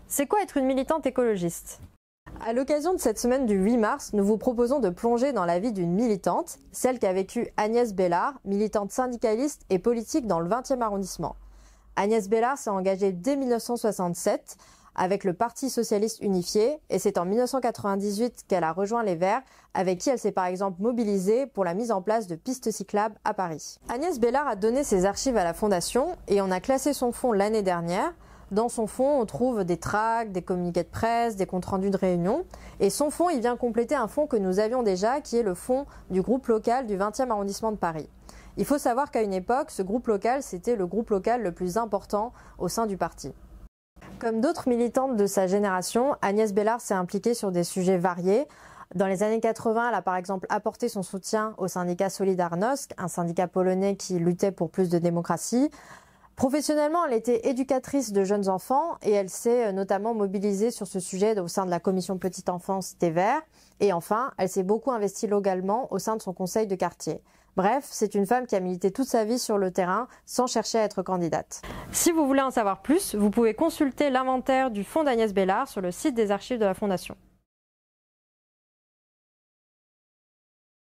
C'est quoi être une militante écologiste? À l'occasion de cette semaine du 8 mars, nous vous proposons de plonger dans la vie d'une militante, celle qu'a vécu Agnès Bellard, militante syndicaliste et politique dans le 20e arrondissement. Agnès Bellard s'est engagée dès 1967 avec le Parti socialiste unifié et c'est en 1998 qu'elle a rejoint les Verts, avec qui elle s'est par exemple mobilisée pour la mise en place de pistes cyclables à Paris. Agnès Bellard a donné ses archives à la Fondation et on a classé son fonds l'année dernière. Dans son fonds, on trouve des tracts, des communiqués de presse, des comptes rendus de réunions. Et son fonds, il vient compléter un fonds que nous avions déjà, qui est le fonds du groupe local du 20e arrondissement de Paris. Il faut savoir qu'à une époque, ce groupe local, c'était le groupe local le plus important au sein du parti. Comme d'autres militantes de sa génération, Agnès Bellard s'est impliquée sur des sujets variés. Dans les années 80, elle a par exemple apporté son soutien au syndicat Solidarność, un syndicat polonais qui luttait pour plus de démocratie. Professionnellement, elle était éducatrice de jeunes enfants et elle s'est notamment mobilisée sur ce sujet au sein de la commission petite enfance des Verts. Et enfin, elle s'est beaucoup investie localement au sein de son conseil de quartier. Bref, c'est une femme qui a milité toute sa vie sur le terrain sans chercher à être candidate. Si vous voulez en savoir plus, vous pouvez consulter l'inventaire du fonds d'Agnès Bellard sur le site des archives de la Fondation.